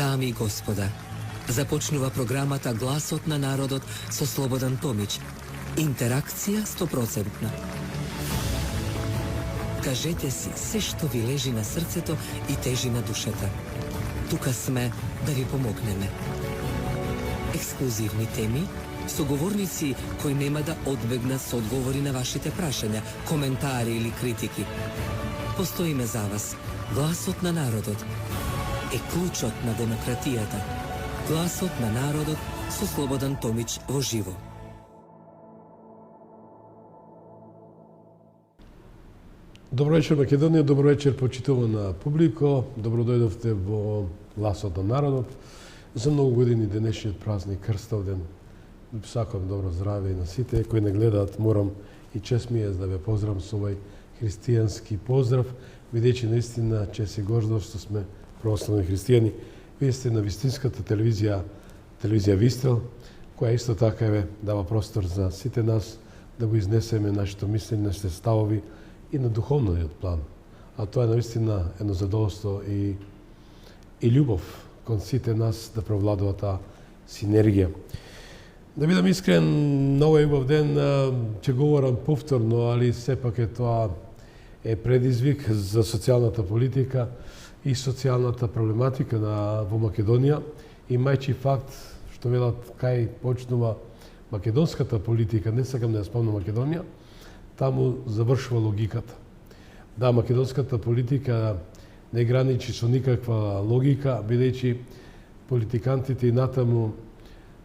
Dami i gospoda, започнува програмата Гласот на народот со Слободан Томич. Интеракција 100%. Кажете си се што ви лежи на срцето и тежи на душата. Тука сме да ви помогнеме. Ексклузивни теми, соговорници кои нема да одбегнат со одговори на вашите прашања, коментари или критики. Постоиме за вас. Гласот на народот е клучот на демократијата. Гласот на народот со Слободан Томич во живо. Добро вечер, Македонија, добро вечер, почитувана публико. Добро дојдовте во Гласот на народот. За многу години денешниот празник Крстовден. Сакам добро здраве и на сите кои не гледаат. Морам и чест ми е да ве поздравам со овој христијански поздрав, бидејќи наистина чест и гордост што сме православни христијани. Вие сте на вистинската телевизија Вистел, која исто така дава простор за сите нас да го изнесеме нашето мислење, нашите ставови и на духовниот план. А тоа е наистина едно задоволство и љубов кон сите нас да превладува таа синергија. Да бидам искрен, на овој убав ден ќе говорам повторно, али сепак тоа е предизвик за социјалната политика и социјалната проблематика во Македонија. Имајќи факт што велат кај почнува македонската политика, не сакам да ја спомнам Македонија, таму завршува логиката. Да, македонската политика не граничи со никаква логика, бидејќи политикантите и натаму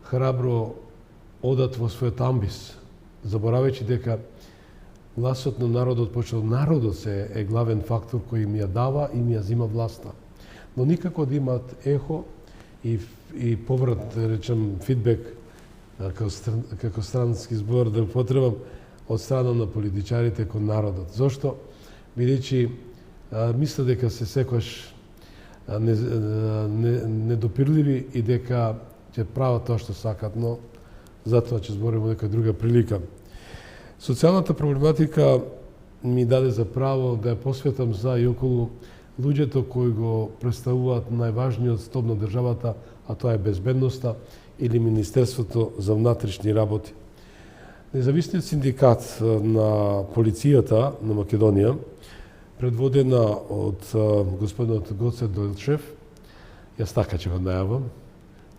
храбро одат во својот амбис, заборавајќи дека гласот на народот, почнал народот е главен фактор кој им ја дава и им ја зима власта. Но никако да имаат ехо и поврат, да речем, фидбек, како странски збор да употребам, од страна на политичарите кон народот. Зошто? Бидејќи мисля дека се секојаш недопирливи и дека ќе прават тоа што сакат, но затоа ќе збориме во некоја друга прилика. Социјалната проблематика ми даде за право да ја посветам за и околу луѓето кои го представуваат најважниот столб на државата, а тоа е безбедноста или Министерството за внатрешни работи. Независниот синдикат на полицијата на Македонија, предводена од господинот Гоце Дојлчев, јас така ќе го најавам,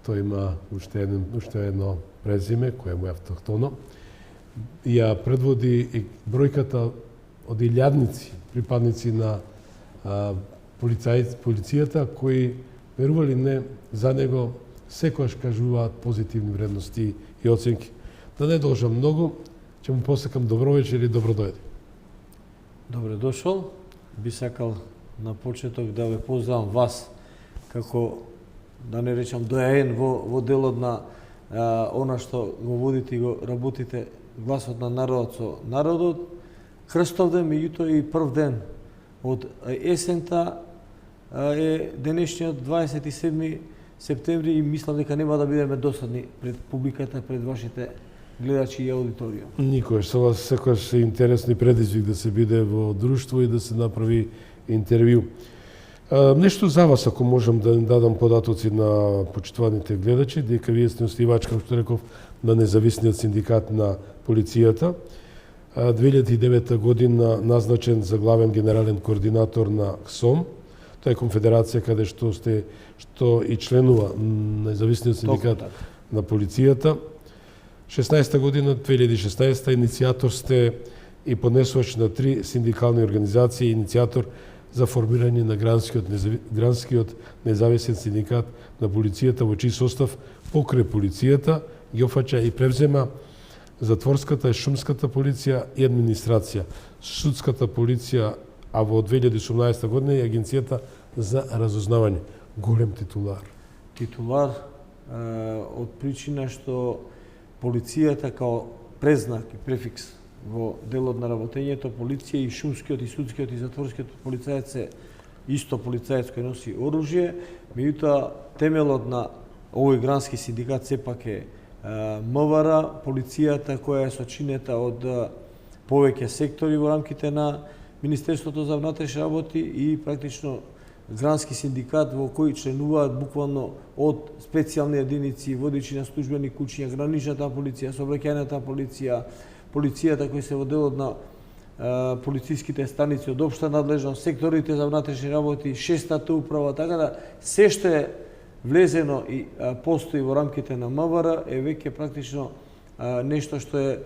тој има уште едно презиме кое му е автохтоно, ја предводи и бројката од илјадници припадници на полицијата кои, верували не, за него секојаш кажуваат позитивни вредности и оценки. Да не должам многу, ќе му посакам добро вечер и добро дојде. Добре дошол. Би сакал на почеток да ве поздравам вас како, да не речам, доаен во делот на она што го водите и го работите Гласот на народот со народот. Крстовден, меѓутоа и прв ден од есента е денешниот 27 септември и мислам дека нема да бидеме досадни пред публиката, пред вашите гледачи и аудиторија. Никош, со вас секојаш е интересни предизвик да се биде во друштво и да се направи интервју. Нешто за вас, ако можам да дадам податоци на почитуваните гледачи, дека вие сте оснивач, како што реков, на независниот синдикат на полицијата. 2009 година назначен за главен генерален координатор на КСОМ. Тоа е конфедерација каде што и членува независниот синдикат на полицијата. 16 година, 2016 иницијатор сте и поднесувач на 3 синдикални организации, иницијатор за формирање на гранскиот независен синдикат на полицијата, во чиј состав покрај полицијата ги офаќа и превзема затворската и шумската полиција и администрација, судската полиција, а во 2018 година и агенцијата за разузнавање. Голем титулар. Титулар од причина што полицијата као презнак и префикс во делот на работењето, полиција и шумскиот и судскиот и затворскиот полицаец е исто полицаец кој носи оружје, меѓутоа темелот на овој грански синдикат сепак е МВР, полицијата која е сочинета од повеќе сектори во рамките на Министерството за внатрешни работи и практично грански синдикат во кој членуваат буквално од специјални единици, водичи на службени куќи, граничната полиција, сообраќајната полиција, полицијата кои се во делот на полициските станици од општа надлежност, секторите за внатрешни работи, шестата управа, така да се што е влезено и постои во рамките на МВР е веќе практично нешто што е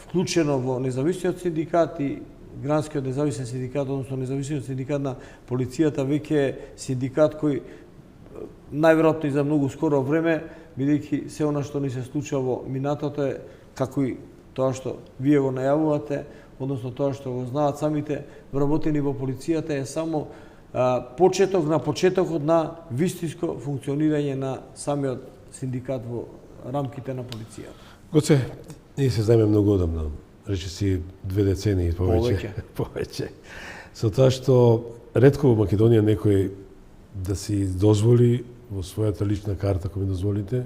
вклучено во независниот синдикат и гранскиот независен синдикат, односно независниот синдикат на полицијата веќе е синдикат кој најверојатно и за многу скоро време, бидејќи се она што ни се случува во минатото е како и тоа што вие го најавувате, односно тоа што го знаат самите вработени во полицијата е само почеток на почетокот на вистинско функционирање на самиот синдикат во рамките на полицијата. Гоце, ние се знаеме многу одамна, речиси 2 децении и повеќе. Со тоа што ретко во Македонија некој да си дозволи во својата лична карта, кој ми дозволите,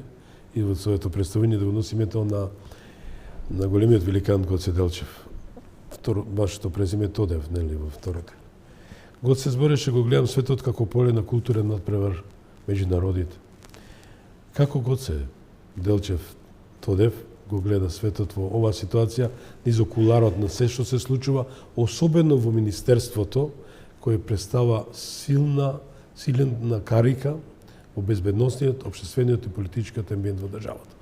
и во своето представување да го носи името на големиот великан Гоце Делчев. Вашето презиме Тодев, нели, во второто. Гоце збореше, го гледам светот како поле на културен надпревар меѓу народите. Како Гоце Делчев Тодев го гледа светот во оваа ситуација, низ окуларот на се што се случува, особено во Министерството, кој представа силна карика во безбедносниот, општествениот и политичкиот амбиент во државата.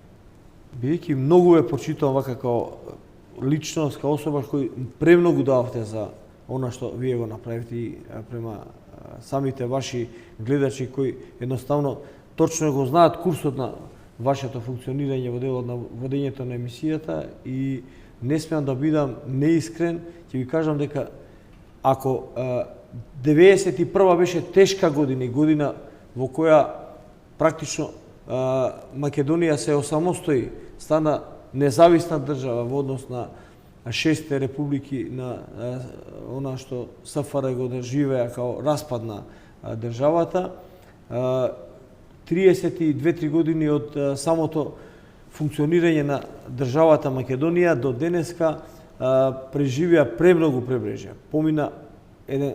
Бидејќи многу ве почитувам вака како личност, како особа кој премногу дававте за она што вие го направите и према самите ваши гледачи кои едноставно точно го знаат курсот на вашето функционирање во делот на водењето на емисијата и не смеам да бидам неискрен, ќе ви кажам дека ако 91 беше тешка година во која практично Македонија се осамостои, стана независна држава во однос на 6 републики на она што СФР го доживеа као распад на државата. 32-3 години од самото функционирање на државата Македонија до денеска преживеа премногу пребрежја. Помина еден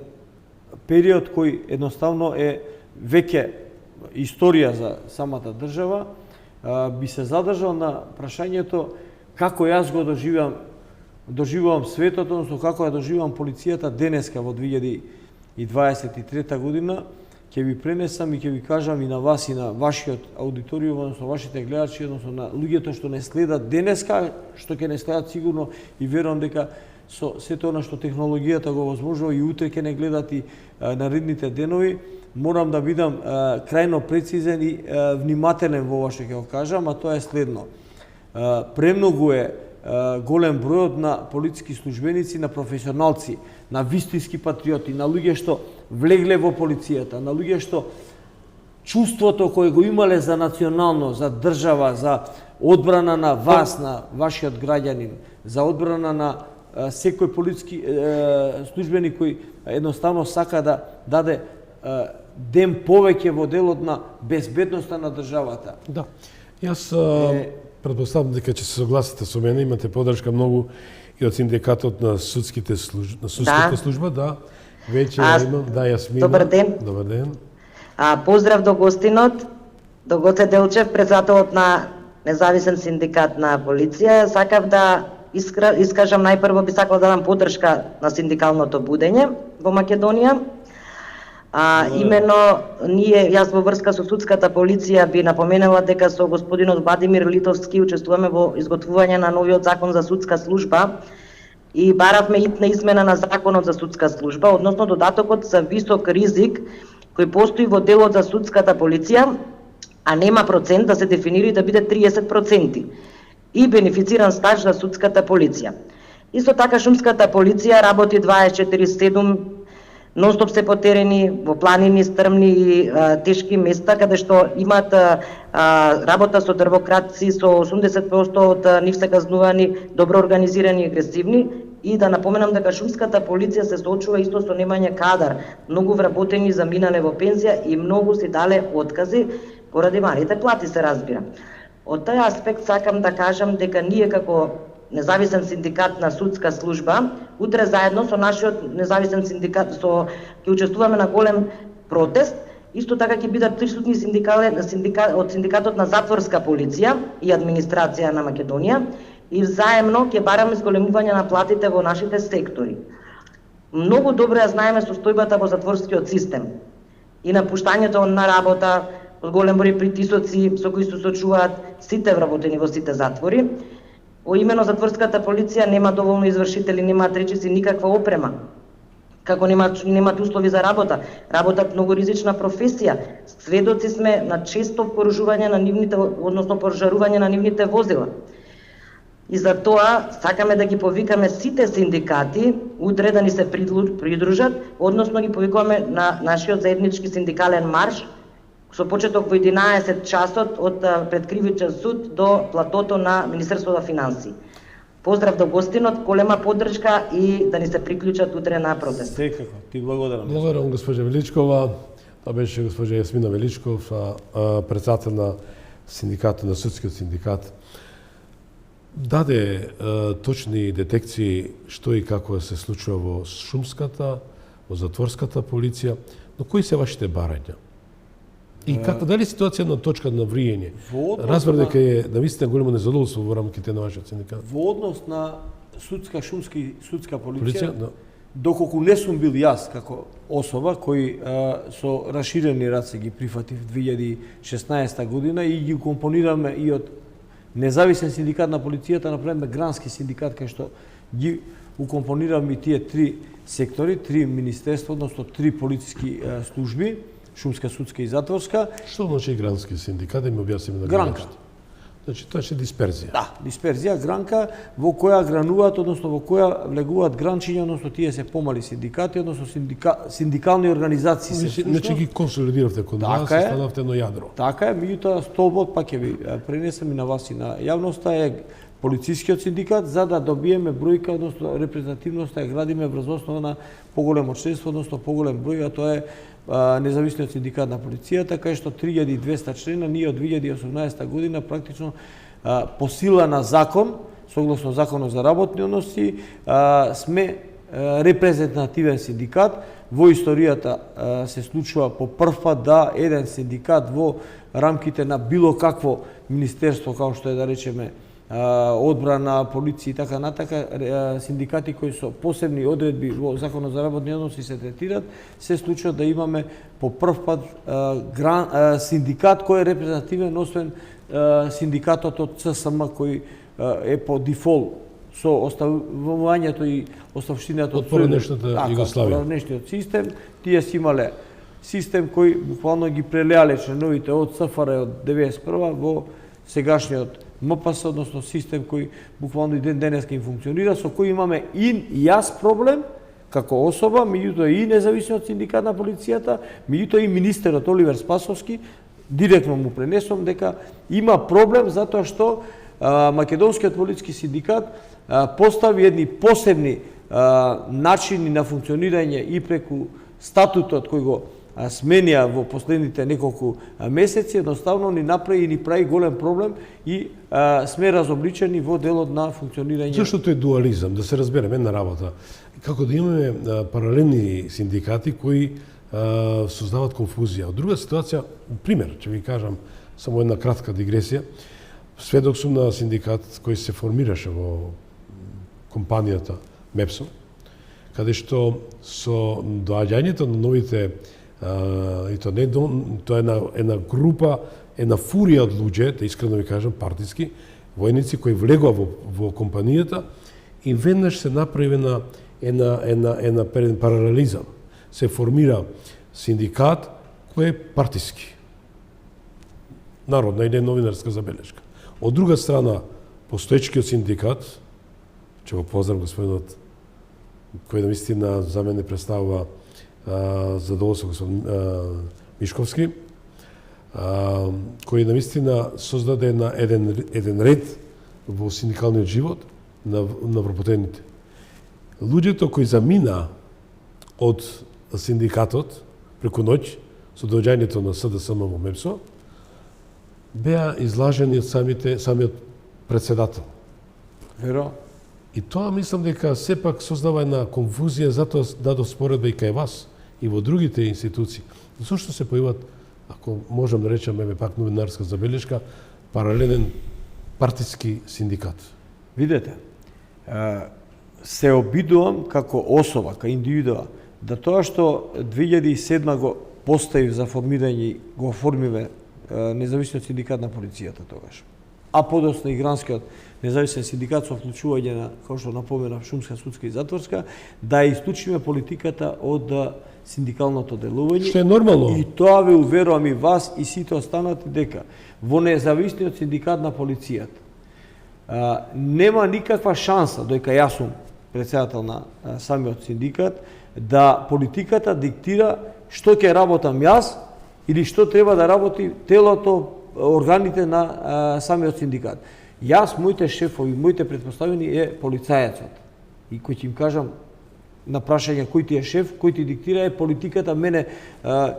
период кој едноставно е веќе историја за самата држава. Би се задржал на прашањето како јас го доживувам светот, односно како ја доживувам полицијата денеска во 2023 година. Ќе ви пренесам и ќе ви кажам и на вас и на вашиот аудиториум, односно вашите гледачи, односно на луѓето што не следат денеска, што ќе не следат сигурно и верувам дека со сето она што технологијата го возможува и утре ќе не гледат и наредните денови, морам да бидам крајно прецизен и внимателен во ова што ќе го кажам, а тоа е следно. Премногу е голем бројот на полициски службеници, на професионалци, на вистински патриоти, на луѓе што влегле во полицијата, на луѓе што чувството кое го имале за национално, за држава, за одбрана на вас, на вашиот граѓанин, за одбрана на секој полициски службеник кој едноставно сака да даде ден повеќе во делот на безбедноста на државата. Да. Јас претпоставам дека ќе се согласите со мене, имате подршка многу и од синдикатот на судската служба, да. Веќе имам, да, Јасмина. Добар ден. Добар ден. Поздрав до гостинот, до Гоце Делчев, председателот на независен синдикат на полиција. Сакав да искажам најпрво би сакала да дам поддршка на синдикалното будење во Македонија. Именно јас во врска со судската полиција би напоменала дека со господинот Владимир Литовски учествуваме во изготвување на новиот закон за судска служба и баравме итна измена на законот за судска служба, односно додатокот за висок ризик кој постои во делот за судската полиција, а нема процент да се дефинира и да биде 30% и бенефициран стаж за судската полиција. Исто така шумската полиција работи 24/7, нонстоп се потерени во планини, стрмни и тешки места, каде што имаат работа со дрвократци, со 80% од нив се казнувани, добро организирани и агресивни. И да напоменам дека шумската полиција се соочува исто со немање кадар. Многу вработени заминале во пензија и многу си дале откази поради малите плати, се разбира. Од тој аспект сакам да кажам дека ние како независен синдикат на судска служба, утре заедно со нашиот независен синдикат ќе учествуваме на голем протест. Исто така ќе бидат присутни од синдикатот на затворска полиција и администрација на Македонија и взаемно ќе бараме зголемување на платите во нашите сектори. Многу добро ја знаеме состојбата во затворскиот систем и напуштањето на работа, голем број притисоци со кои се соочуваат сите вработени во сите затвори. Имено затворската полиција нема доволно извршители, немаат речиси никаква опрема, како немаат услови за работа, работат многу ризична професија. Сведоци сме на често порушување на нивните, односно пожарување на нивните возила. И за тоа сакаме да ги повикаме сите синдикати утре да ни се придружат, односно ги повикуваме на нашиот заеднички синдикален марш со почеток во 11 часот од пред Кривичен суд до платото на Министерството за финансии. Поздрав до гостинот, голема поддршка и да ни се приклучат утре на протест. Секако, ти благодарам. Благодарам госпожа Величкова. Тоа беше госпожа Јасмина Величков, председател на синдикатот, на судскиот синдикат. Даде точни детекции што и како се случува во шумската, во затворската полиција, но кои се вашите барања? И како, дали ситуација на точка на вриење? Разбрав дека е навистина големо незадоволство во рамките на вашиот синдикат. Во однос на судска полиција, доколку не сум бил јас како особа кој со расширени раце ги прифатив 2016 година и ги компонираме и од независен синдикат на полицијата, направиме грански синдикат кај што ги укомпонираме и тие три сектори, три министерства, односно три полициски служби, шумска, судска и затворска. Што значи грански синдикат, да ми објасниме на гранка? Значи тоа е дисперзија. Да, дисперзија, гранка во која грануваат, односно во која влегуваат гранчиња, односно тие се помали синдикати, односно синдикални организации се слушно. Значи ги консолидиравте кон вас, станавте едно јадро. Така е, меѓутоа столбот, пак ќе ви пренесам и на вас и на јавноста, е полицискиот синдикат, за да добиеме бројка, односно репрезентативност, ја градиме врз основа на поголемо членство, односно поголем број, а тоа е независниот синдикат на полицијата, кај што 3200 члена, ние од 2018 година практично по сила на закон, согласно законот за работни односи, сме репрезентативен синдикат. Во историјата се случува по прв пат да еден синдикат во рамките на било какво министерство, како што е да речеме одбрана, полиција и така натака, синдикати кои со посебни одредби во Законот за работни односи се третират, се случува да имаме по прв пат синдикат кој е репрезентативен, освен синдикатот од ЦСМ кој е по дефолт со оставувањето и оставштината од поранешната Југославија. Поранешниот систем, тие си имале систем кој буквално ги прелеале членовите од СФР од 91 во сегашниот МПС, односно систем кој буквално и ден денеска им функционира, со кој имаме и јас проблем како особа, меѓутоа и независниот синдикат на полицијата, меѓутоа и министерот Оливер Спасовски, директно му пренесом дека има проблем затоа што Македонскиот полициски синдикат постави едни посебни начини на функционирање и преку статутот кој го сменија во последните неколку месеци, едноставно ни направи и ни прави голем проблем и сме разобличени во делот на функционирање. Зашто тој дуализам, да се разбереме една работа, како да имаме паралелни синдикати кои создават конфузија. Од друга ситуација, пример, ќе ви кажам само една кратка дигресија. Сведок сум на синдикат кој се формираше во компанијата МЕПСО, каде што со доаѓањето на новите и тоа не тоа е една група, една фурија од луѓе, да искрено ви кажам, партиски војници кои влегува во компанијата и веднаш се направи една паралелизам. Се формира синдикат кој е партиски. Народна или новинарска забелешка. Од друга страна, постоечкиот синдикат, ќе го поздравам господинот, кој наистина за мене представува задоволство господин Мишковски, кој наистина создаде еден ред во синдикалниот живот на вработените. Луѓето кои замина од синдикатот преку ноќ со доаѓањето на СДСМ во МЕПСО, беа излажени од самиот председател. Веро? И тоа мислам дека сепак создава една конфузија, затоа дадов споредба и кај вас и во другите институции. Зошто се појават, ако можам да речем, пак новинарска забелешка, паралелен партиски синдикат? Видете, се обидувам како особа, како индивидуа, да тоа што 2007 го поставив за формирање, го оформиве независниот синдикат на полицијата тогаш. А подоцна и гранскиот независен синдикат со вклучување на, како што напомена, шумска, судска и затворска, да исклучиме политиката од синдикалното делување. Што е нормално. И тоа ве уверувам и вас и сите останати дека во независниот синдикат на полицијата нема никаква шанса, доека јас сум председател на самиот синдикат, да политиката диктира што ќе работам јас или што треба да работи телото, органите на самиот синдикат. Јас, моите шефови, моите претпоставени е полицајецот. И кој ќе им кажам на прашање кој ти е шеф, кој ти диктира е политиката, мене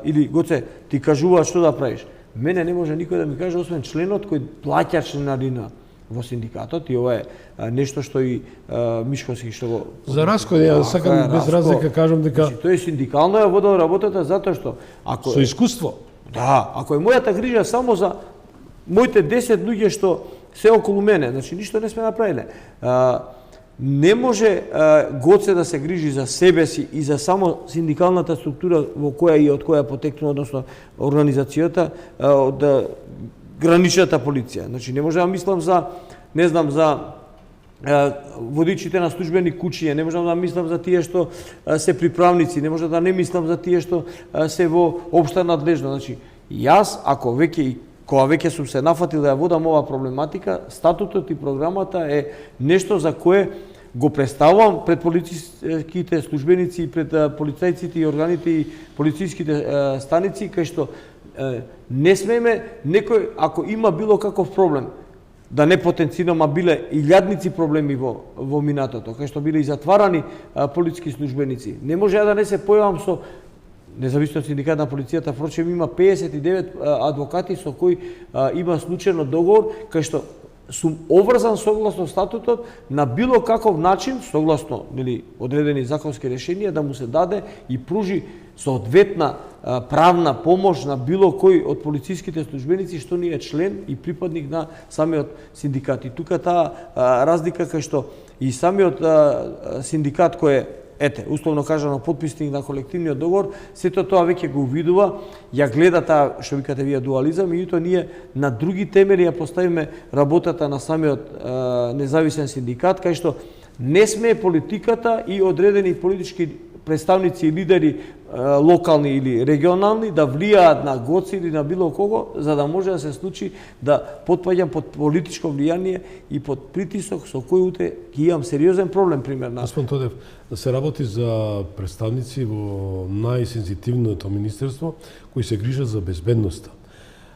или Гоце ти кажува што да правиш. Мене не може никој да ми каже освен членот кој плаќа членарина во синдикатот, и ова е нешто што и Мишковски што го... За Раско, ја сакам без разлика кажам дека... Значи, тој синдикално ја водел работата затоа што... Ако Со искуство. Да, ако е мојата грижа само за моите 10 луѓе што се околу мене, значи ништо не сме направиле. Не може Гоце да се грижи за себе си и за само синдикалната структура во која и од која потекнува, односно организацијата од граничната полиција. Значи не може да мислам за, не знам, за водичите на службени куќи, не можам да мислам за тие што се приправници, не може да не мислам за тие што се во општа надлежност. Значи, јас, ако веќе кога веќе сум се нафатил да ја водам ова проблематика, статутот и програмата е нешто за кое го представувам пред полициските службеници и пред полицајците и органите и полициските станици, кај што не смееме некој, ако има било каков проблем, да не потенцирам, а биле илјадници проблеми во минатото, кај што биле и затварани полициски службеници. Не може да не се појавам со независниот синдикат на полицијата, впрочем има 59 адвокати со кои има случајно договор, кај што сум обврзан согласно статутот на било каков начин, согласно одредени законски решенија, да му се даде и пружи соодветна правна помош на било кој од полициските службеници што не е член и припадник на самиот синдикат. И тука таа разлика кај што и самиот синдикат кој е, условно кажано, потписник на колективниот договор, сето тоа веќе го увидува, ја гледа таа, што викате вие, дуализам, и тоа ние на други темели ја поставиме работата на самиот независен синдикат, кај што не смее политиката и одредени политички представници и лидери локални или регионални да влијаат на Гоце или на било кого, за да може да се случи да потпаѓам под политичко влијание и под притисок со кој утре ќе имам сериозен проблем, примерно. Господин Тодев, да се работи за представници во најсензитивното министерство кои се грижат за безбедноста,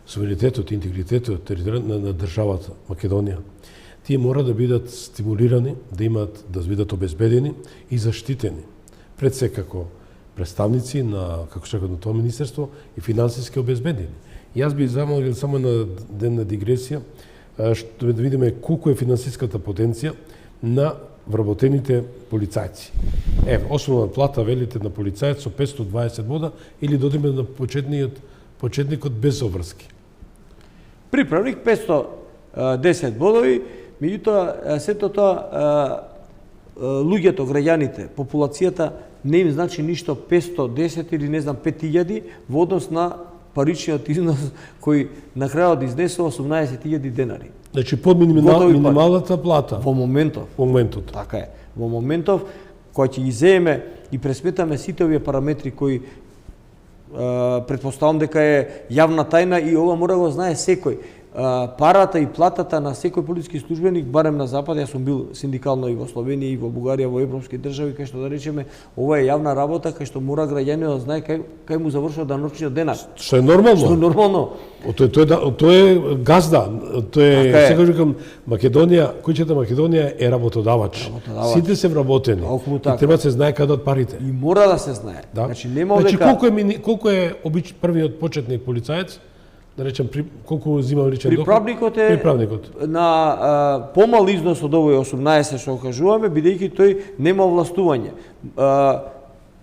суверенитетот, интегритетот на државата Македонија. Тие мора да бидат стимулирани, да бидат обезбедени и заштитени. Пред се како представници на, како што на тоа министерство, и финансиски обезбедени. Јас би замолил само на ден на дигресија, што да видиме колку е финансиската потенција на вработените полицајци. Основна плата, велите, на полицајец со 520 бода, или додиме на почетникот без обврски? Приправник 510 бодови, меѓутоа сето тоа луѓето, граѓаните, популацијата не им значи ништо 510 или не знам 5000 во однос на паричниот износ кој на крајот изнесува 18.000 денари. Значи под минималната плата. Во моментот. Така е. Во моментов кој ќе ги земеме и пресметаме сите овие параметри кои претпоставам дека е јавна тајна и ова мора да го знае секој. Парата и платата на секој полициски службеник, барем на Запад, јас сум бил синдикално и во Словенија, и во Бугарија, во европски држави, кај што да речеме, ова е јавна работа, кај што мора граѓанинот да знае кај му завршува даночниот денар. Што е нормално. Што е нормално. Тоа е газда, тоа е, сега викам, Македонија, куќата Македонија е работодавач. Сите се вработени. И треба да се знае каде од парите. И мора да се знае. Да. Значи нема дека колку е првиот почетник полицаец? да речем, колку зима личен доход? Приправникот е на помал износ од овој 18 што кажуваме, бидејќи тој нема овластување.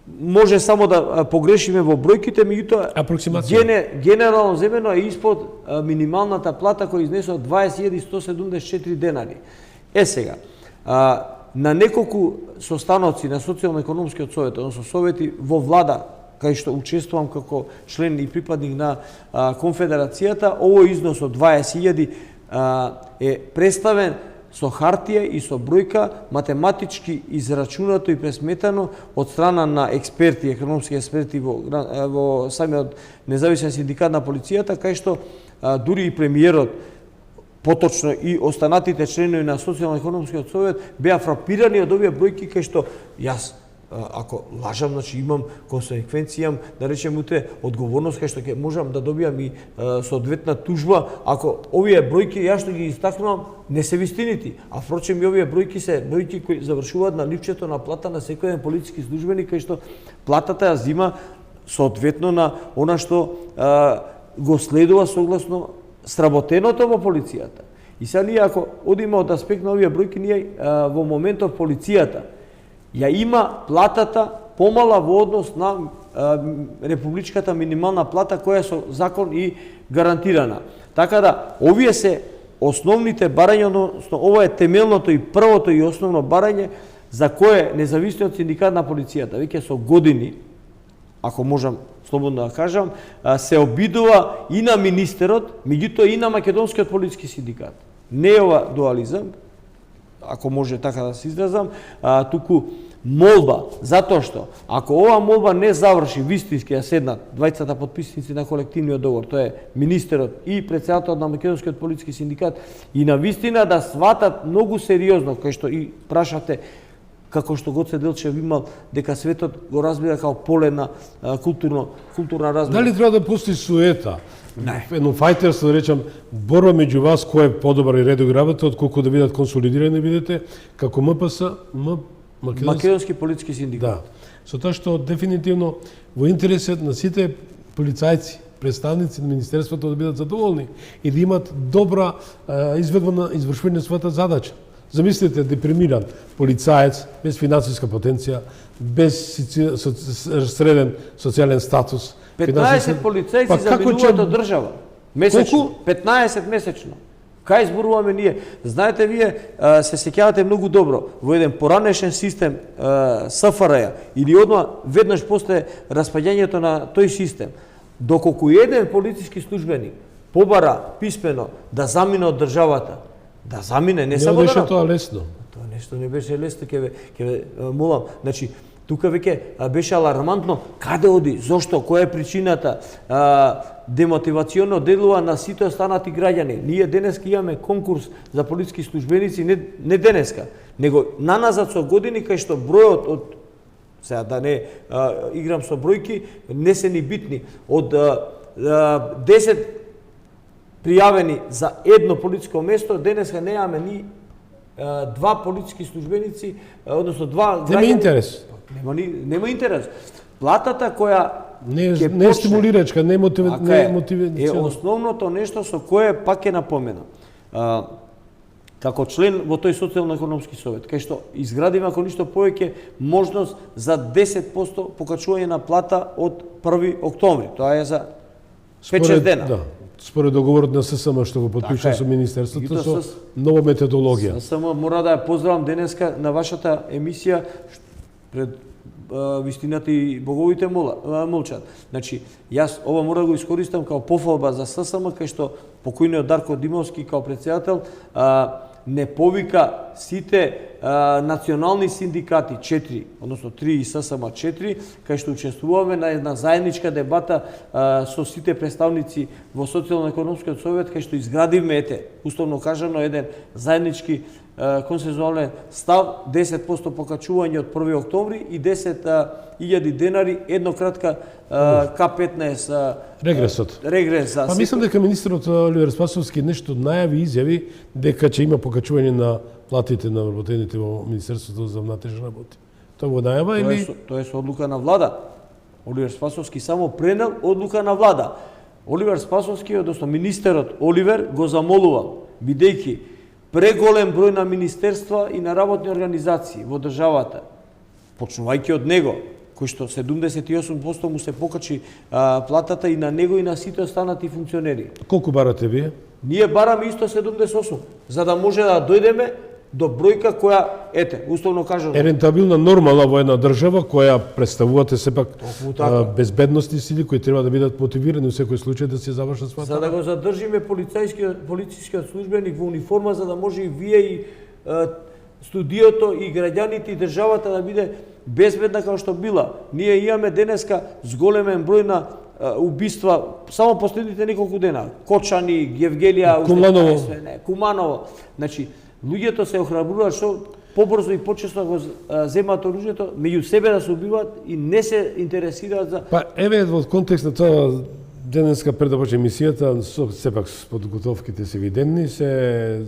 Може само да погрешиме во бројките, меѓутоа генерално земено е испод минималната плата која изнесува 20.174 денари. Сега, на неколку состаноци на социјално-економскиот совет, односно совети во влада, кај што учествувам како член и припадник на Конфедерацијата, овој износ од 20.000 е представен со хартија и со бројка, математички израчунато и пресметано од страна на експерти, економски експерти во самиот независен синдикат на полицијата, кај што дури и премиерот, поточно и останатите членови на социјално-економскиот совет беа фрапирани од овие бројки, кај што јас ако лажам, значи имам консеквенција, имам, да речем, утре одговорност, кај што ќе можам да добијам и соодветна тужба, ако овие бројки, јас што ги истакнувам, не се вистинити. А впрочем и овие бројки се бројки кои завршуваат на ливчето на плата на секој еден полициски службеник, кај што платата ја зима соодветно на она што го следува согласно сработеното во полицијата. И сега ние, ако одиме од аспект на овие бројки, ние во моментов полицијата ја има платата помала во однос на републичката минимална плата која со закон и гарантирана. Така да, овие се основните барања, односно ова е темелното и првото и основно барање за кое независниот синдикат на полицијата веќе со години, ако можам слободно да кажам, се обидува и на министерот, меѓутоа и на македонскиот полициски синдикат. Не е ова дуализам, ако може така да се изразам, туку молба, затоа што ако ова молба не заврши вистински, ја седнат двајцата потписници на колективниот договор, тоа е министерот и претседателот на македонскиот полициски синдикат, и на вистина да сватат многу сериозно, кај што и прашате како што Гоце Делчев имал, дека светот го разбира како поле на културна размера. Дали треба да постои суета? Едно фајтерство, да речам, борба меѓу вас кој е подобар и редови работа, отколку да бидат консолидирани, видите, како МПС, Македонски полициски синдикат. Да. Со тоа што дефинитивно во интересот на сите полицајци, представници на министерството да бидат задоволни и да имат добра изведба на извршување на својата задача. Замислите депримиран полицаец без финансиска потенција, без среден социјален статус. 15 полицајци заминуваат од држава. Месечно. 15 месечно. Кај зборуваме ние? Знаете, вие се сеќавате многу добро во еден поранешен систем СФРЈ или одма веднаш после распаѓањето на тој систем, доколку еден полициски службеник побара писмено да замине од државата, да замине, не само да... Не беше тоа лесно. Тоа нешто не беше лесно, ќе ве молам. Значи, тука веќе беше алармантно каде оди, зошто, која е причината, демотивационно делува на сите останати граѓани. Ние денеска имаме конкурс за полициски службеници, не денеска, него наназад со години, кај што бројот од, сега да не играм со бројки, не се ни битни, од 10 пријавени за едно полициско место, денеска немаме ни два полициски службеници, односно два граѓани. Нема интерес. Нема интерес. Платата која не стимулирачка, не мотивационна. Е основното нешто со кое пак ќе напоменам. Како член во тој социјално-економски совет, кај што изградиме ако ништо повеќе можност за 10% покачување на плата од 1 октомври. Тоа е за 5-6 дена. Да. Според договорот на ССМ што го потпиша со министерството со нова методологија. Само мора да ја поздравам денеска на вашата емисија пред вистината и боговите молчат. Значи, јас ова мора да го искористам као пофалба за ССМ, кај што покојниот Дарко Димовски као председател не повика сите национални синдикати 4, односно 3 и ССМ 4, кај што учествуваме на една заедничка дебата со сите представници во социјално-економскиот совет, кај што изградивме, условно кажано, еден заеднички консензуален став, 10% покачување од 1 октомври и 10.000 денари еднократка К15 регресот. Регрес за. Па мислам дека министерот Оливер Спасовски нешто најави, изјави дека ќе има покачување на платите на вработените во Министерството за внатрешни работи. Тоа го најава или тоа е со одлука на влада. Оливер Спасовски само пренел одлука на влада. Оливер Спасовски, односно министерот Оливер, го замолувал, бидејќи преголем број на министерства и на работни организации во државата, почнувајќи од него, кој што 78% му се покачи платата и на него и на сите останати функционери. Колку барате вие? Ние бараме исто 78, за да може да дојдеме до бројка која, условно кажано, Е рентабилна, нормална во една држава која представувате сепак безбедностни сили кои треба да бидат мотивирани во секој случај да се завршат својата. За да го задржиме полицискиот службеник во униформа, за да може и вие и студиото и граѓаните и државата да биде безбедна како што била. Ние имаме денеска зголемен број на убиства само последните неколку дена. Кочани, Гевгелија, Куманово. Значи, луѓето се охрабруваат што побрзо и почесто го земаат оружјето, меѓу себе да се убиваат и не се интересираат за... Па, еве во контекст на тоа, денеска пред да почне емисијата, сепак подготовките се виденни, се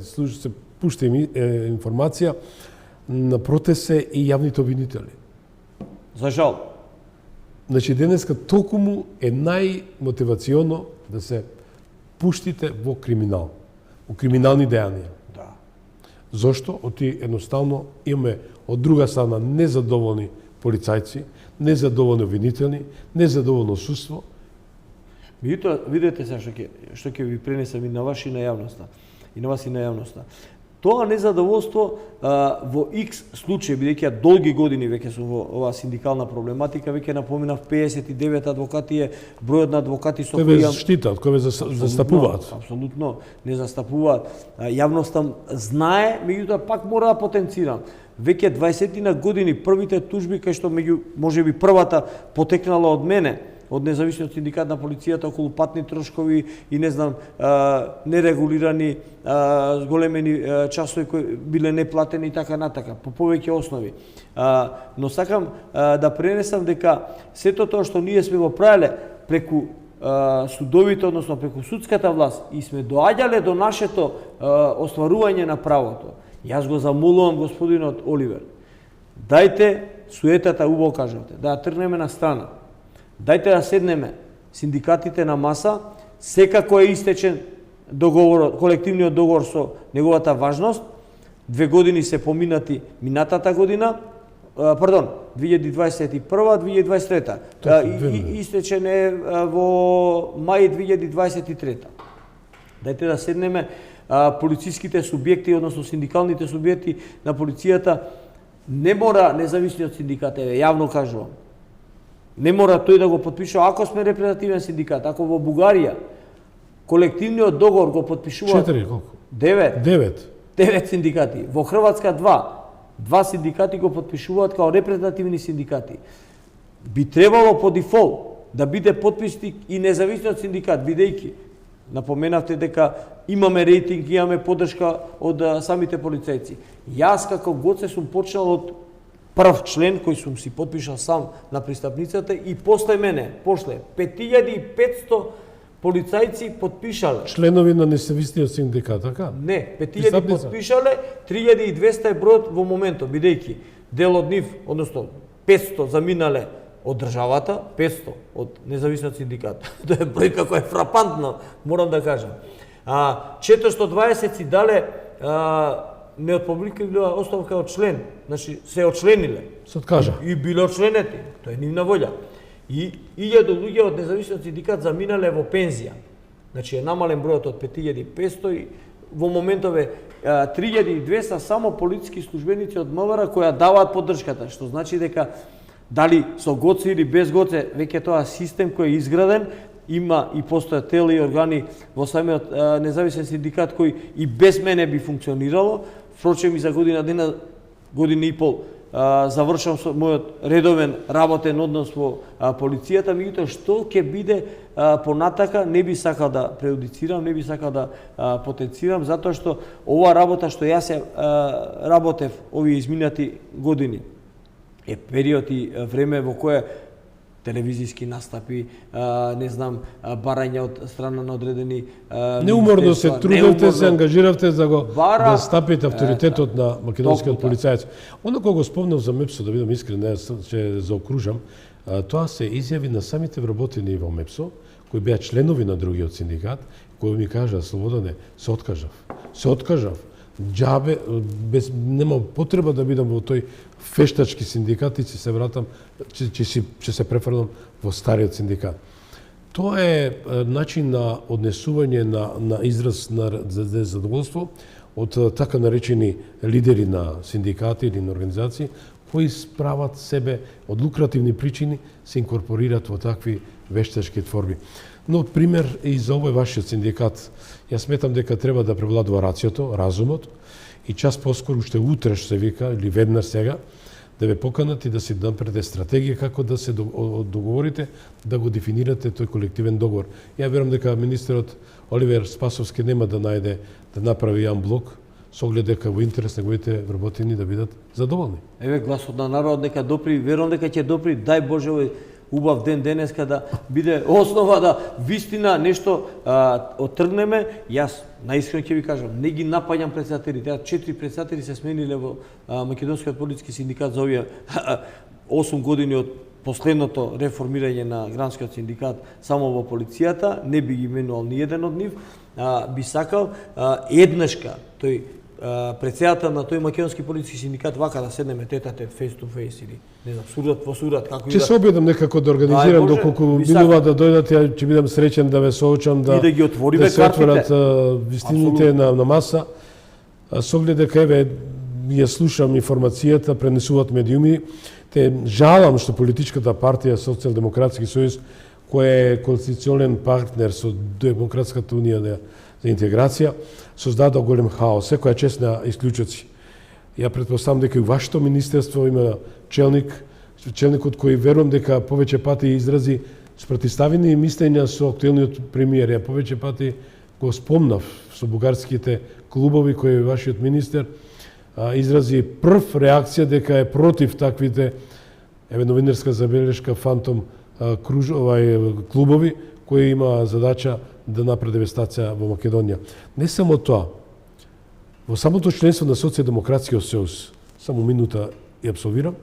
пушта информација на протест се и јавните обвинители. За жал. Значи, денеска токму е најмотивационо да се пуштите во криминал, во криминални дејанија. Да. Зошто? Оти едноставно имаме од друга страна незадоволни полицајци, незадоволни обвинители, незадоволно судство. Меѓутоа, видете се што ќе ви пренесам и на вас и на јавноста. И на вас и на јавноста. Тоа незадоволство во X случај, бидејќи ја долги години веќе сум во оваа синдикална проблематика, веќе напоминав 59 адвокати е бројот на адвокати со кои ве штитат, кои ве застапуваат. Апсолутно не застапуваат. Јавноста знае, меѓутоа пак мора да потенцирам. Веќе 20 години првите тужби кај што можеби првата потекнала од мене, од независниот синдикат на полицијата околу патни трошкови и не знам нерегулирани зголемени часови кои биле неплатени и така натака, по повеќе основи. Но сакам да пренесам дека сето тоа што ние сме го правеле преку судовите, односно преку судската власт и сме доаѓале до нашето остварување на правото. Јас го замолувам господинот Оливер, дајте суетата, убаво кажавте, да ја тргнеме на страна. Дајте да седнеме синдикатите на маса, секако е истечен договорот, колективниот договор со неговата важност. 2 години се поминати минатата година, 2021-2023. Истечен е во мај 2023. Дајте да седнеме полициските субјекти, односно синдикалните субјекти на полицијата, не мора независниот синдикат, јавно кажувам, не мора тој да го подпишува, ако сме репрезентативен синдикат, ако во Бугарија колективниот договор го подпишува 4, колку? 9 синдикати, во Хрватска 2 синдикати го подпишуваат као репрезентативни синдикати. Би требало по дефолт да биде подписник и независниот синдикат, бидејќи напоменавте дека имаме рейтинг, имаме поддршка од самите полицајци. Јас како Гоце сум почнал од прв член кој сум си подпишал сам на пристапницата и после 5500 полицајци подпишале. Членови на независниот синдикат, така? Не, 5000 подпишале, 3200 е бројот во моментот, бидејќи дел од нив, односно 500 заминале од државата, 500 од независниот синдикат. Тоа е бројка која е фрапантна, морам да кажам. 420 си дале не отпубликуваа оставка од член, значи се отчлениле. Се откажа. И биле отчленети, тоа е нивна волја. И 1000 луѓе од независниот синдикат заминале во пензија. Значи е намален бројот од 5500 и во моментов е 3200 само полициски службеници од МВР која даваат поддршката, што значи дека дали со Гоце или без Гоце, веќе тоа систем кој е изграден, има и постојат тела и органи во самиот независен синдикат кој и без мене би функционирало. Впрочем и за година и пол завршам со мојот редовен работен однос во полицијата, меѓутоа што ќе биде понатака не би сакал да преюдицирам, не би сакал да потенцирам, затоа што оваа работа што јас работев овие изминати години е период и време во кое телевизиски настапи, не знам, барања од страна на одредени неуморно се трудевте, се ангажиравте за да стапите авторитетот на македонскиот полицаец. Оно кога го спомнав за МЕПСО, да бидам искрен, ќе заокружам, тоа се изјави на самите вработени во МЕПСО, кои беа членови на другиот синдикат, кои ми кажа Слободане, се откажав. Се откажав. Џабе, нема потреба да бидам во тој фештачки синдикат и ќе се вратам, ќе се префрлам во стариот синдикат. Тоа е начин на однесување на израз на задоволство од така наречени лидери на синдикати или на организации, кои справат себе од лукративни причини, се инкорпорират во такви вештачки творби. Но пример и за овој вашиот синдикат, јас сметам дека треба да превладува рациото, разумот, и час поскоро уште утре што се вика, или веднаш сега, да ве поканат и да се направите стратегија како да се договорите, да го дефинирате тој колективен договор. Ја верувам дека министерот Оливер Спасовски нема да најде да направи јан блок со оглед дека во интерес на неговите вработени да бидат задоволни. Еве гласот на народот нека допри, верувам дека ќе допри, дај Боже овој убав ден денеска да биде основа да вистина нешто оттргнеме. Јас наискрено ќе ви кажам, не ги напаѓам председателите. 4 председатели се смениле во Македонскиот полициски синдикат за овие 8 години од последното реформирање на гранскиот синдикат само во полицијата. Не би ги менувал ни еден од нив. Би сакал еднашка тој председател на тој македонски полициски синдикат вака да седнеме тетате face to face или не знам сурат по сурат како и Ќе се обидам некако да организирам доколку минува да дојдат, ја ќе бидам среќен да ве соочам да и да ги отвориме да се отворат картите. вистините на маса. Со оглед дека еве ја слушам информацијата, пренесуваат медиуми, те жалам што политичката партија Социјалдемократски сојуз, која е коалиционен партнер со Демократската унија за интеграција, создаде голем хаос, секоја чест на исклучоци. Ја претпоставам дека и вашето министерство има челникот кој верувам дека повеќе пати изрази спротивставени мислења со актуелниот премиер. Ја повеќе пати го спомнав со бугарските клубови кои вашиот министер изрази прв реакција дека е против таквите новинарска забелешка фантом клубови кои има задача да направи девастација во Македонија. Не само тоа, во самото членство на Социјалдемократскиот сојуз, само минута и апсолвирам,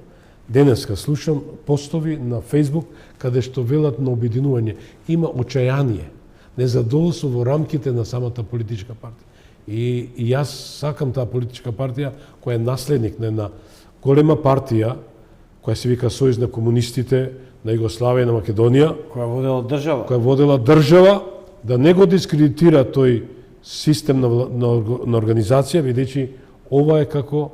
денеска слушам постови на Фејсбук каде што велат на обединување. Има очајание, незадоволство во рамките на самата политичка партија. И јас сакам таа политичка партија која е наследник на една голема партија која се вика Сојуз на комунистите на Југославија и на Македонија, која водела држава, да не го дискредитира тој систем на организација, бидејќи ова е како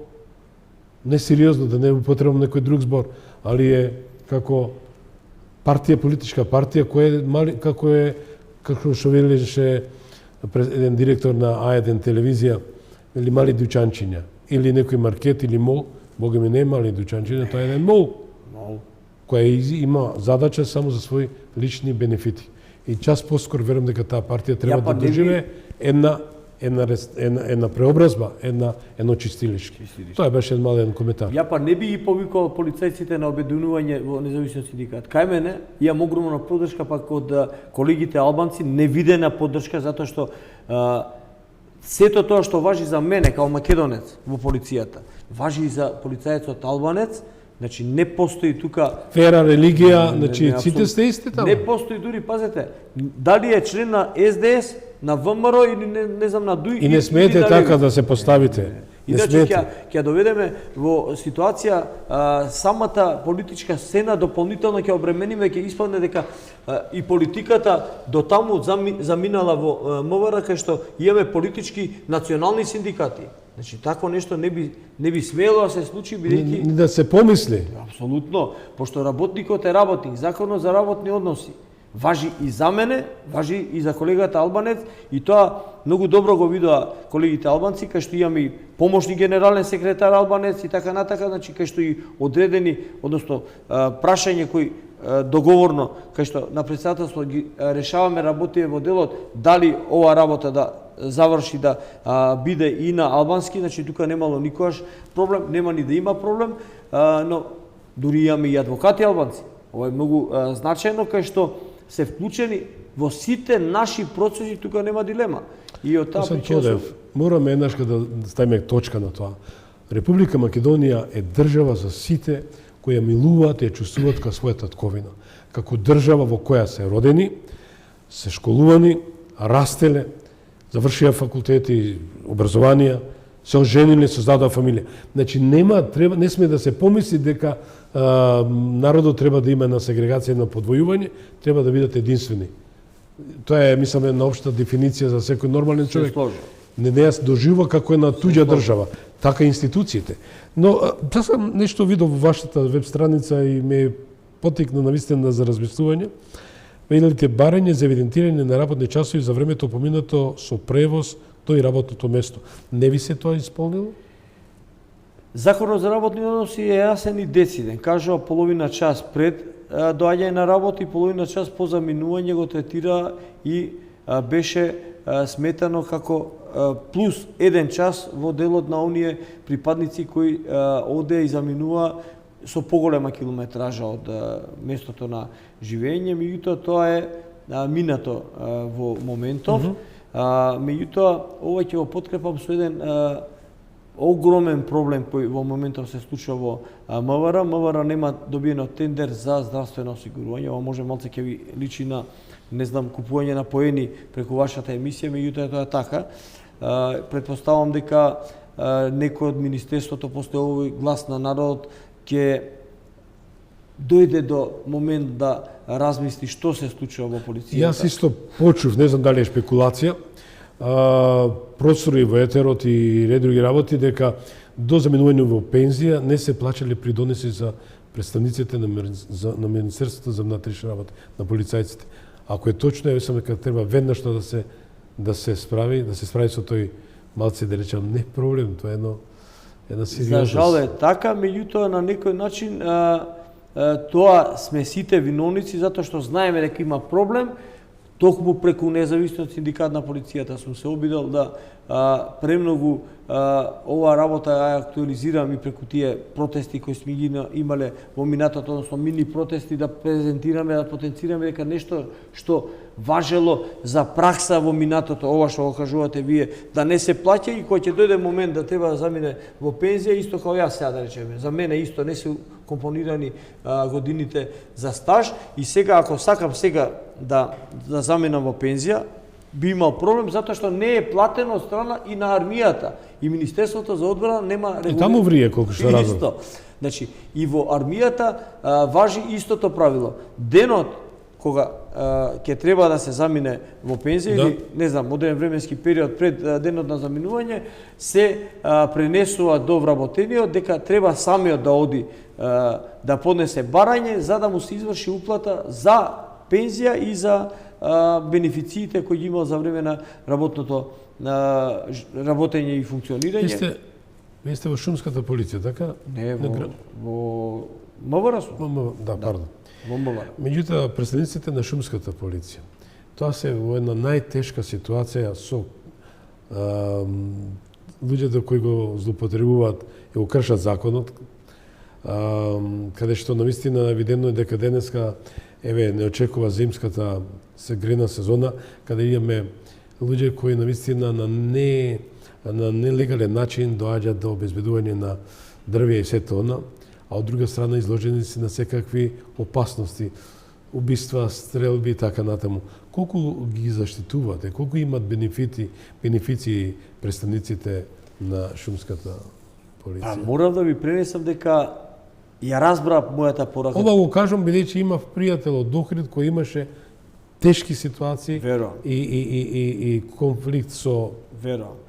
несериозно, да не употребам некој друг збор, али е како партија, политичка партија, како што велеше еден директор на А1 телевизија, или мали дучанчиња, или некој маркет или мол, Бога ми не мали дучанчиња, тоа е еден мол, која има задача само за своји лични бенефити. И час поскоро верувам дека таа партија треба да доживее една преобразба, едно чистилишки. Тоа беше еден мален коментар. Ја па не би ги повикал полицајците на обединување во независниот синдикат. Кај мене имам огромна поддршка пак од колегите албанци, невидена поддршка затоа што сето тоа што важи за мене како македонец во полицијата, важи и за полицајецот албанец. Значи не постои тука вера, религија, значи сите сте исти таму. Не постои дури, пазете, дали е член на СДС, на ВМРО или не знам на ДУИ. И не смеете така да се поставите. Иначе ќе доведеме во ситуација самата политичка сцена дополнително ќе обремениме, ќе испадне дека и политиката до таму заминала во МВР, кај што имаме политички национални синдикати. Значи такво нешто не би смело да се случи, бидејќи да се помисли. Апсолутно, пошто работникот е работник, законот за работни односи важи и за мене, важи и за колегата албанец, и тоа многу добро го видоа колегите албанци, кај што имаме и помошни генерален секретар албанец и така натака, значи кај што и одредени, односно прашање кои договорно, кај што на председателство ги решаваме, работиме во делот, дали ова работа да заврши да биде и на албански, значи тука немало никогаш проблем, нема ни да има проблем, но дури имаме и адвокати албанци. Ова е многу значајно, кај што се вклучени во сите наши процеси, тука нема дилема. И од таа причина мораме еднашка да ставиме точка на тоа. Република Македонија е држава за сите кои ја милуваат и ја чувствуваат како своја татковина. Како држава во која се родени, се школувани, растеле, завршија факултети, образованија, се ожениле, создадоа фамилија. Значи не сме да се помисли дека народот треба да има една сегрегација на подвојување, треба да бидат единствени. Тоа е, мислам, една општа дефиниција за секој нормален човек. Не ја доживува како една туѓа држава, така институциите. Но сакам нешто видов во вашата веб страница и ме потикна навистина за размислување. Велите барање за евидентирање на работни часови за времето поминато со превоз до и работното место. Не ви се тоа исполнило? Законот за работни односи е јасен и дециден. Кажува половина час пред доаѓање на работа и половина час по заминување го третира и беше сметано како плюс 1 час во делот на оние припадници кои оде и заминува со поголема километража од местото на живење, меѓутоа тоа е минато во моментов. Меѓутоа, ова ќе го подкрепам со еден огромен проблем кој во моментов се случува во МВР. МВР нема добиено тендер за здравствено осигурување. Ова може малце ќе ви личи на, не знам, купување на поени преку вашата емисија, меѓутоа тоа е така. Предпоставам дека некој од Министерството, после овој глас на народот, ќе дојде до момент да размисли што се случува во полицијата. Јас исто почув, не знам дали е спекулација, професори во етерот и ред други работи, дека до заминување во пензија не се плачале придонеси за представниците на Министерството за внатрешни работи, на полицајците. Ако е точно, ја мислам дека треба веднаш да се справи со тој малце, да речам, не проблем, тоа е една сериозна. За жал е така, меѓутоа на некој начин тоа сме сите виновници, затоа што знаеме дека има проблем. Токму преку независниот синдикат на полицијата сум се обидел да премногу оваа работа ја актуализирам и преку тие протести кои сме ги имале во минатото, односно мини протести, да презентираме, да потенцираме дека нешто што важело за пракса во минатото, ова што го кажувате вие, да не се плаќа и кој ќе дојде момент да треба да замине во пензија, исто како јас сега да речеме. За мене исто не се компонирани годините за стаж и сега ако сакам сега да заминам во пензија, би имал проблем затоа што не е платено од страна и на армијата. И Министерството за одбрана нема регулирано. И таму врие колку што разбрав. Исто. Значи, и во армијата важи истото правило. Денот кога ќе треба да се замине во пензија или, не знам, одреден временски период пред денот на заминување, се пренесува до вработениот дека треба самиот да оди да поднесе барање за да му се изврши уплата за пензија и за бенефициите кои ги имал за време на работното работење и функционирање. Вие сте во шумската полиција, така? Не, во МВР сум. Да, пардон. Во МВР. Меѓутоа, представниците на шумската полиција, тоа се во една најтешка ситуација со луѓето кои го злоупотребуваат и го кршат законот, каде што навистина евидентно е дека денеска не очекува зимската грена сезона, каде имаме луѓе кои навистина на нелегален начин доаѓаат до обезбедување на дрвја и сето она, а од друга страна изложени се на секакви опасности, убиства, стрелби и така натаму. Колку ги заштитувате, колку имат бенефиции представниците на шумската полиција? Морам да ви пренесам дека ја разбрав мојата порака. Ова го кажам бидејќи имав пријател од Охрид кој имаше тешки ситуации и конфликт со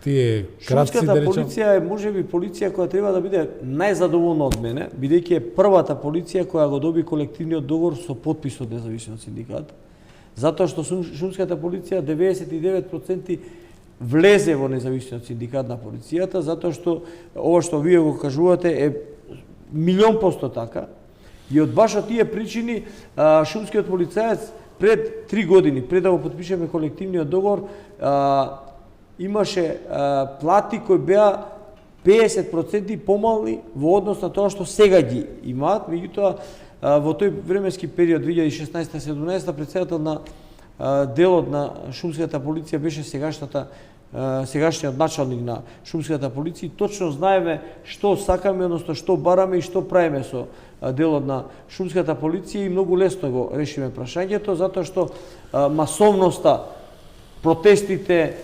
тие крадци, да речам. Шумската полиција е можеби полиција која треба да биде најзадоволна од мене, бидејќи е првата полиција која го доби колективниот договор со потпис од независниот синдикат. Затоа што шумската полиција 99% влезе во независниот синдикат на полицијата, затоа што ова што вие го кажувате е 100% така. И од баш од тие причини шумскиот полицаец пред 3 години, пред да го потпишеме колективниот договор, имаше плати кои беа 50% помални во однос на тоа што сега ги имаат. Меѓутоа, во тој временски период 2016-2017 председател на делот на шумската полиција беше сегашниот началник на шумската полиција. Точно знаеме што сакаме, односно што бараме и што правиме со делот на шумската полиција и многу лесно го решиме прашањето, затоа што масовноста, протестите,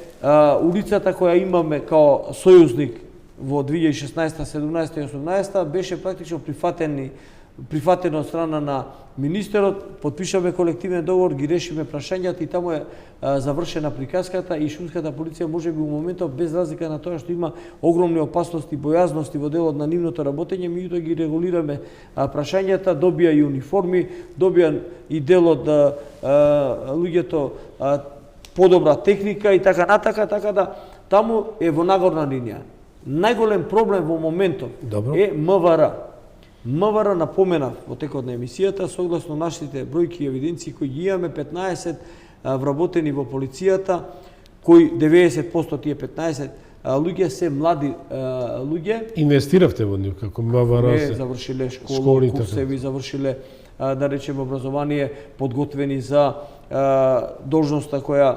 улицата која имаме као сојузник во 2016, 17 и 18 беше практично прифатено од страна на министерот, подпишаме колективен договор, ги решиме прашањата и таму е завршена приказката и шумската полиција може би у моментов без разлика на тоа што има огромни опасности, бојазности во делот на нивното работење, меѓутоа ги регулираме прашањата, добија и униформи, добија и делот луѓето подобра техника и така натака, така да таму е во нагорна линија. Најголем проблем во моментот е МВР. МВР напоменав во текот на емисијата, согласно нашите бројки и евиденции кои ги имаме 15 вработени во полицијата, кои 90% тие 15 луѓе се млади луѓе. Инвестиравте во нив како МВР? Не, завршиле школа, курсеви, завршиле да речеме образование, подготвени за должноста која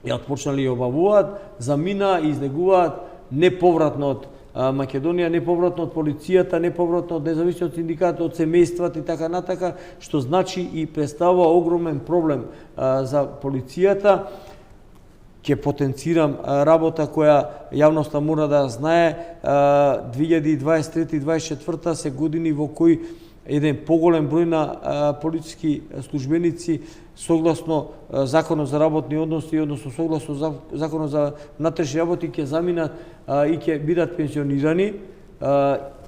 ја почнали и обавуваат, замина и изнегуваат неповратно од Македонија, неповратно од полицијата, неповратно од независниот синдикат, од семејствата и така натака, што значи и представува огромен проблем за полицијата. Ќе потенцирам работа која јавноста мора да знае. 2023 и 2024 се години во кои еден поголем број на полициски службеници согласно Законот за работни односи, односно согласно Законот за внатрешни работи ќе заминат и ќе бидат пензионирани,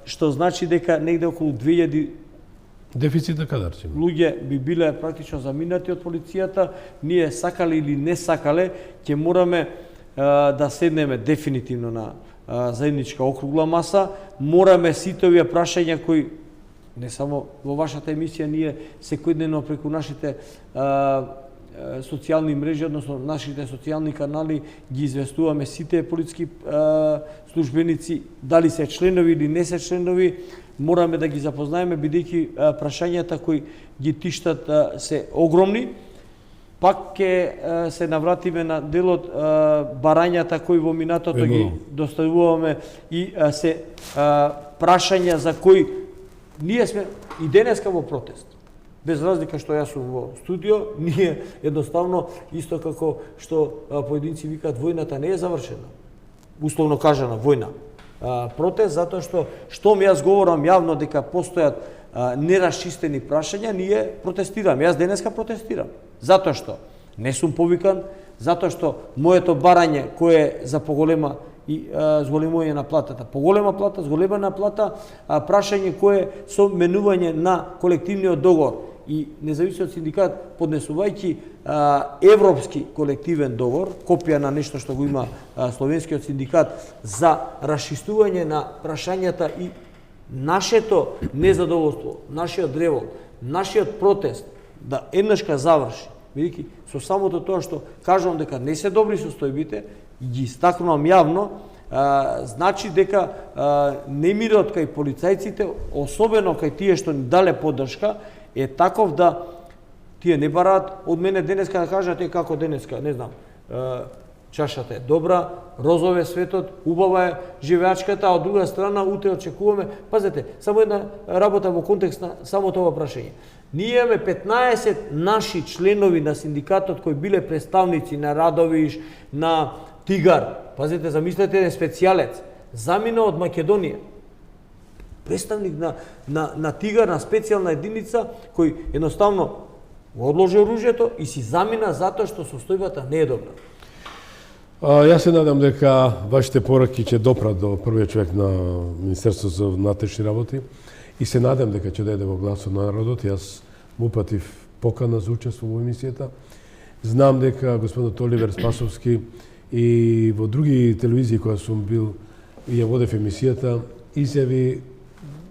што значи дека негде околу 2000 дефицит на кадарци луѓе би биле практично заминати од полицијата. Ние сакале или не сакале ќе мораме да седнеме дефинитивно на заедничка округла маса, мораме сите овие прашања кои не само во вашата емисија, ние секојдневно преку нашите социјални мрежи, односно нашите социјални канали, ги известуваме сите полициски службеници, дали се членови или не се членови, мораме да ги запознаеме, бидејќи прашањата кои ги тиштат се огромни. Пак ќе се навратиме на делот барањата кои во минатото ги доставуваме и се прашања за кои ние сме и денеска во протест. Без разлика што јас сум во студио, ние едноставно, исто како што поединци викаат, војната не е завршена. Условно кажана, војна. Протест, затоа што штом јас говорам јавно дека постојат нерасчистени прашања, ние протестираме. Јас денеска протестирам. Затоа што не сум повикан, затоа што моето барање кое е за поголема и зголемување на платата. Поголема плата, зголемена плата, прашање кое со менување на колективниот договор и независниот синдикат поднесувајќи европски колективен договор, копија на нешто што го има словенскиот синдикат за расчистување на прашањата и нашето незадоволство, нашиот револт, нашиот протест да еднашка заврши. Бидејќи со самото тоа што кажувам дека не се добри состојбите, ги истакнувам јавно, значи дека немирот кај полицајците, особено кај тие што ни дале поддршка, е таков да тие не бараат од мене денеска да кажат како денеска, не знам, чашата е добра, розове светот, убава е живеачката, а од друга страна утре очекуваме, пазете, само една работа во контекст на само тоа прашање. Ние имаме 15 наши членови на синдикатот кои биле представници на Радовиш, на Тигар, пазете, замислете еден специјалец, замина од Македонија. Представник на Тигар, на специјална единица, кој едноставно го одложи оружјето и си замина затоа што состојбата не е добра. Јас се надам дека вашите пораки ќе допрат до првиот човек на Министерството за внатрешни работи и се надам дека ќе дојде во гласот на народот. Јас му упатив покана за учество во емисијата. Знам дека господинот Оливер Спасовски и во други телевизии која сум бил и ја водев емисијата, изјави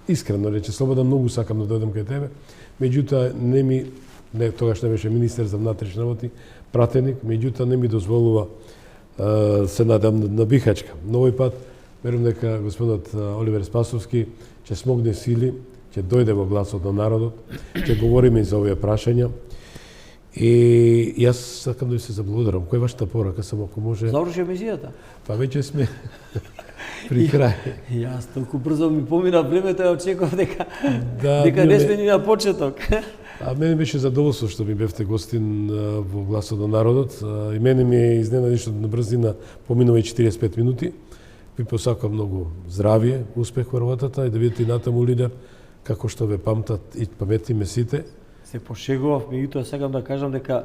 искрено, рече, слободно, многу сакам да дојдам кај тебе, меѓутоа тогаш не беше министер за внатрешни работи, пратеник, меѓутоа не ми дозволува, се надам, на Бихачка. Но овој пат, верувам дека господинот Оливер Спасовски ќе смогне сили, ќе дојде во гласот на народот, ќе говориме и за овие прашања. И јас сакам да ви се заблагодарам. Кој е вашата порака, само ако може? Заврши емисијата. Па веќе сме при крај. Јас толку брзо ми помина времето, ја очекував дека Да, дека не биле- сме ни на почеток. А мене беше задоволство што ми бевте гостин во Гласот на народот. И мене ми е изненади што на брзина поминува и 45 минути. Ви посакувам многу здравие, успех во работата и да видите и натаму лидер како што ве памтат и паметиме сите. Се пошегував, меѓутоа сакам да кажам дека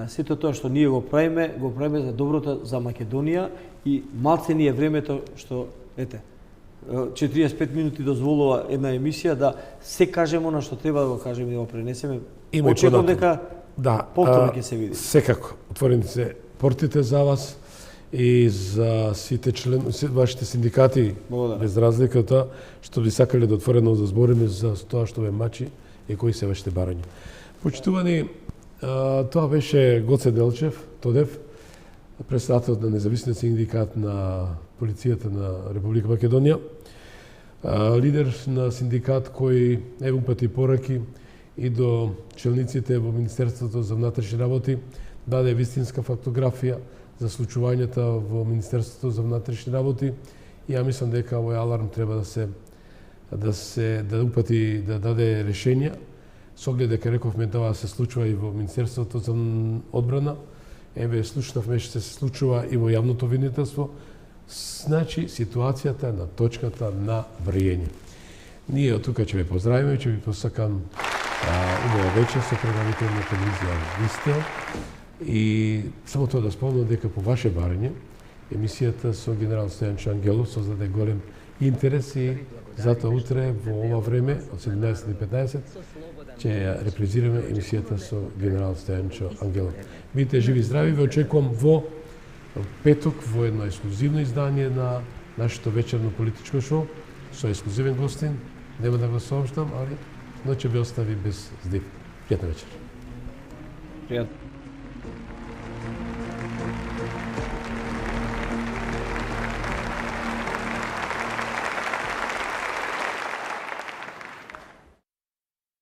сето тоа што ние го правиме за доброто за Македонија и малце ни е времето што, ете, 45 минути дозволува една емисија да се кажеме она што треба да го кажеме и да го пренесеме. Има и Очекувам понатаму. дека Да, повторно ќе се види. Секако, отворени се портите за вас и за сите вашите синдикати, Благодарам. без разлика од тоа што би сакале да отворено да збориме за тоа што ве мачи и кои се вашите барања. Почитувани, тоа беше Гоце Делчев, Тодев, председател на Независниот синдикат на полицијата на Република Македонија, лидер на синдикат кој еве упати пораки и до челниците во Министерството за внатрешни работи, даде вистинска фактографија за случувањата во Министерството за внатрешни работи и ја мислам дека овој аларм треба да упати да даде решенија со оглед дека рековме тоа се случува и во Министерството за одбрана. Еве слушнавме што се случува и во јавното обвинителство. Значи ситуацијата е на точката на врејење. Ние од тука ќе ве поздравиме, ќе ви посакам убава вечер со предавател на телевизија Вистел. И само тоа да спомнам дека по ваше барање емисијата со генерал Стојанчо Ангелов создаде голем интерес и затоа утре во ова време од 17:15 ќе ја репризираме емисијата со генерал Стојанчо Ангелов. Бидете живи и здрави, ве очекувам во петок во едно ексклузивно издание на нашето вечерно политичко шоу со ексклузивен гостин. Нема да го сообштам, али но ќе ве остави без здив. Пријатна вечер. Пријатно.